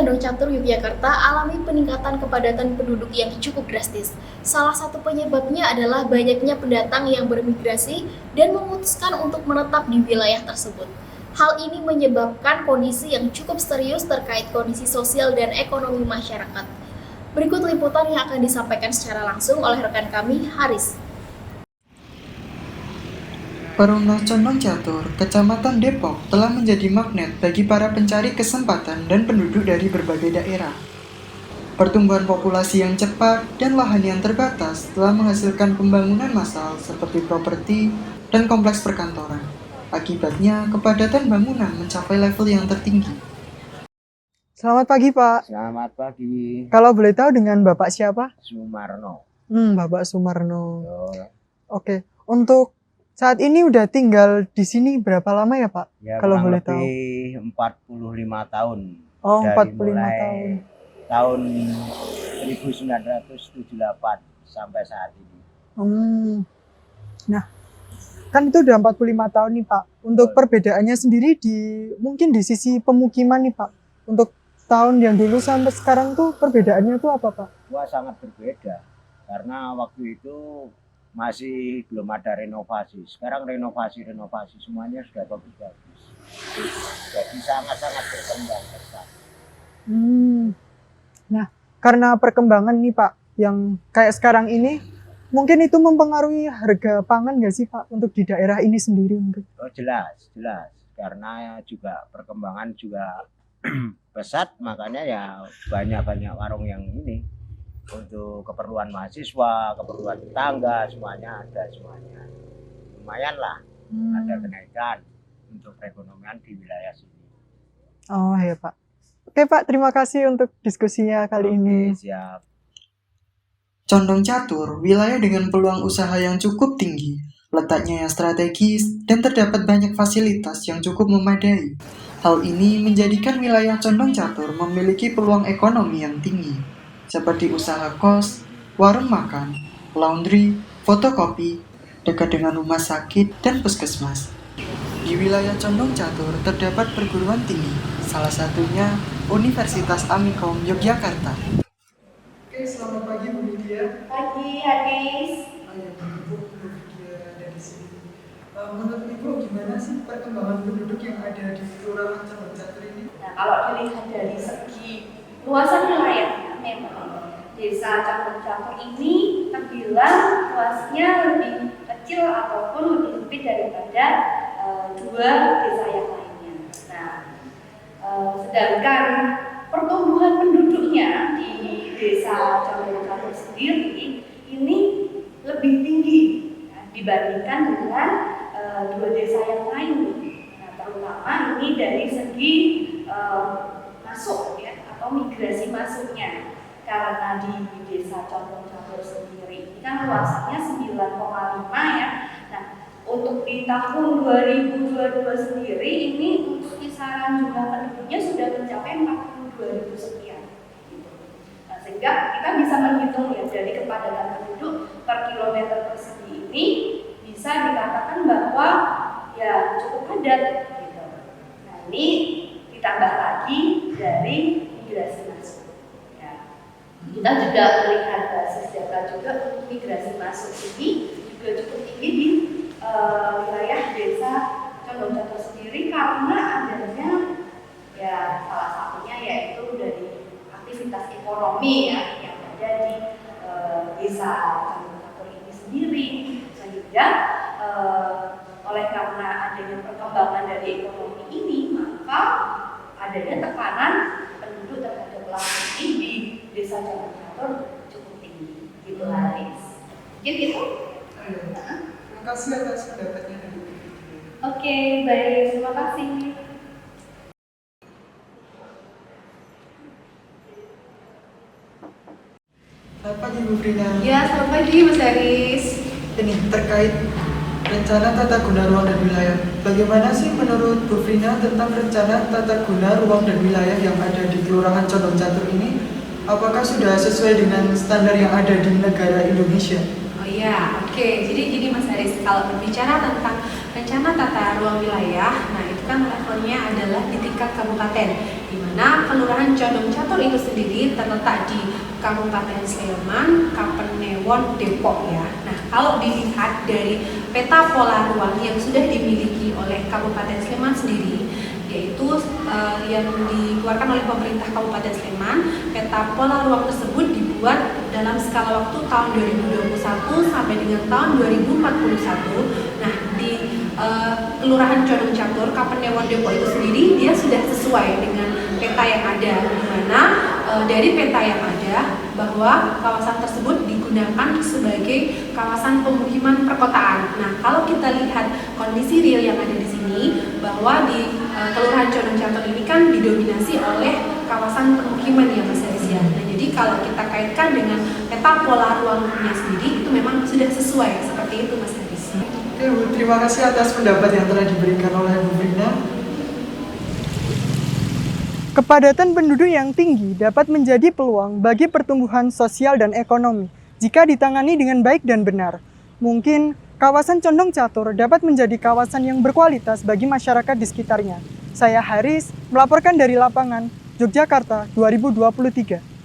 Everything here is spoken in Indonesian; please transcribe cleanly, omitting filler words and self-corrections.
Condong Catur Yogyakarta alami peningkatan kepadatan penduduk yang cukup drastis. Salah satu penyebabnya adalah banyaknya pendatang yang bermigrasi dan memutuskan untuk menetap di wilayah tersebut. Hal ini menyebabkan kondisi yang cukup serius terkait kondisi sosial dan ekonomi masyarakat. Berikut liputan yang akan disampaikan secara langsung oleh rekan kami, Haris. Perumnas Condong Catur, Kecamatan Depok, telah menjadi magnet bagi para pencari kesempatan dan penduduk dari berbagai daerah. Pertumbuhan populasi yang cepat dan lahan yang terbatas telah menghasilkan pembangunan massal seperti properti dan kompleks perkantoran. Akibatnya, kepadatan bangunan mencapai level yang tertinggi. Selamat pagi, Pak. Selamat pagi, Kalau boleh tahu dengan Bapak siapa? Sumarno. Bapak Sumarno. Yo, Oke. Untuk saat ini udah tinggal di sini berapa lama ya, Pak? ya Kalau kurang boleh tahu. lebih 45 tahun. Oh, Dari 45 mulai tahun. Tahun 1978 sampai saat ini. Nah, kan itu udah 45 tahun nih, Pak. Untuk perbedaannya sendiri mungkin di sisi pemukiman nih, Pak. Untuk tahun yang dulu sampai sekarang tuh perbedaannya tuh apa, Pak? Wah, sangat berbeda. Karena waktu itu masih belum ada renovasi. Sekarang renovasi semuanya sudah bagus-bagus. Jadi sangat-sangat berkembang pesat. Nah, karena perkembangan nih, Pak, yang kayak sekarang ini, mungkin itu mempengaruhi harga pangan nggak sih, Pak, untuk di daerah ini sendiri mungkin? Oh, jelas. Karena juga perkembangan juga pesat, makanya ya banyak warung yang ini untuk keperluan mahasiswa, keperluan tetangga, semuanya ada semuanya. Lumayan lah, ada kenaikan untuk perekonomian di wilayah sini. Oh ya, Pak. Oke, Pak, terima kasih untuk diskusinya kali ini. Siap. Condong Catur, wilayah dengan peluang usaha yang cukup tinggi, letaknya yang strategis, dan terdapat banyak fasilitas yang cukup memadai. Hal ini menjadikan wilayah Condong Catur memiliki peluang ekonomi yang tinggi, seperti usaha kos, warung makan, laundry, fotokopi, dekat dengan rumah sakit dan puskesmas. Di wilayah Condong Catur terdapat perguruan tinggi, salah satunya Universitas Amikom Yogyakarta. Oke, selamat pagi Bu Widya. Pagi, Haris. Bu Widya ada di sini. Menurut Ibu gimana sih perkembangan penduduk yang ada di Kelurahan Condong Catur ini? Nah, kalau dilihat dari segi luasan wilayahnya, memang desa Condong Catur ini terbilang luasnya lebih kecil ataupun lebih sempit daripada dua desa yang lainnya. Nah, sedangkan pertumbuhan penduduknya di desa Condong Catur sendiri ini lebih tinggi dibandingkan dengan dua desa yang lain. Nah, terutama ini dari segi masuk ya, atau migrasi masuknya, karena di desa Condong Catur sendiri ini kan luasannya 9,5 ya. Nah, untuk di tahun 2022 sendiri ini untuk kisaran jumlah penduduknya sudah mencapai 42.000 sekian gitu. Nah, sehingga kita bisa menghitung ya, dari kepadatan penduduk per kilometer persegi ini bisa dikatakan bahwa ya cukup padat gitu. Nah, ini ditambah lagi dari migrasi masuk. Ya. Kita juga melihat basis data juga untuk migrasi masuk ini juga cukup tinggi di wilayah desa Condong Catur sendiri, karena adanya ya salah satunya yaitu dari aktivitas ekonomi ya yang ada di desa Condong Catur ini sendiri, sehingga oleh karena adanya perkembangan dari ekonomi ini, maka adanya tekanan penduduk terhadap lahan ini di desa Condong Catur cukup tinggi gitu, Haris. Mungkin gitu. Terima kasih atas pendapatnya dari Bu Widya. Oke, baik, terima kasih. Selamat pagi Bu Frina. Ya, selamat pagi Mas Haris. Ini terkait rencana tata guna ruang dan wilayah. Bagaimana sih menurut Bu Frina tentang rencana tata guna ruang dan wilayah yang ada di Kelurahan Condong Catur ini? Apakah sudah sesuai dengan standar yang ada di negara Indonesia? Oh iya, oke. Jadi Mas Haris, kalau berbicara tentang rencana tata ruang wilayah, nah itu kan levelnya adalah di tingkat kabupaten, di mana Kelurahan Condong Catur itu sendiri terletak di Kabupaten Sleman, Kapanewon, Depok ya. Nah, kalau dilihat dari peta pola ruang yang sudah dimiliki oleh Kabupaten Sleman sendiri, yaitu yang dikeluarkan oleh pemerintah Kabupaten Sleman, peta pola ruang tersebut dibuat dalam skala waktu tahun 2021 sampai dengan tahun 2041. Nah, di Kelurahan Condong Catur, Kapanewon, Depok itu sendiri dia sudah sesuai dengan peta yang ada, di mana dari peta yang ada bahwa kawasan tersebut digunakan sebagai kawasan pemukiman perkotaan. Nah, kalau kita lihat kondisi real yang ada di sini, bahwa di Kelurahan Condong Catur ini kan didominasi oleh kawasan pemukiman ya Mas Haris ya. Nah, jadi kalau kita kaitkan dengan peta pola ruangnya sendiri itu memang sudah sesuai seperti itu Mas Haris. Oke Bu, terima kasih atas pendapat yang telah diberikan oleh Bu Brina. Kepadatan penduduk yang tinggi dapat menjadi peluang bagi pertumbuhan sosial dan ekonomi jika ditangani dengan baik dan benar. Mungkin kawasan Condong Catur dapat menjadi kawasan yang berkualitas bagi masyarakat di sekitarnya. Saya Haris, melaporkan dari lapangan, Yogyakarta 2023.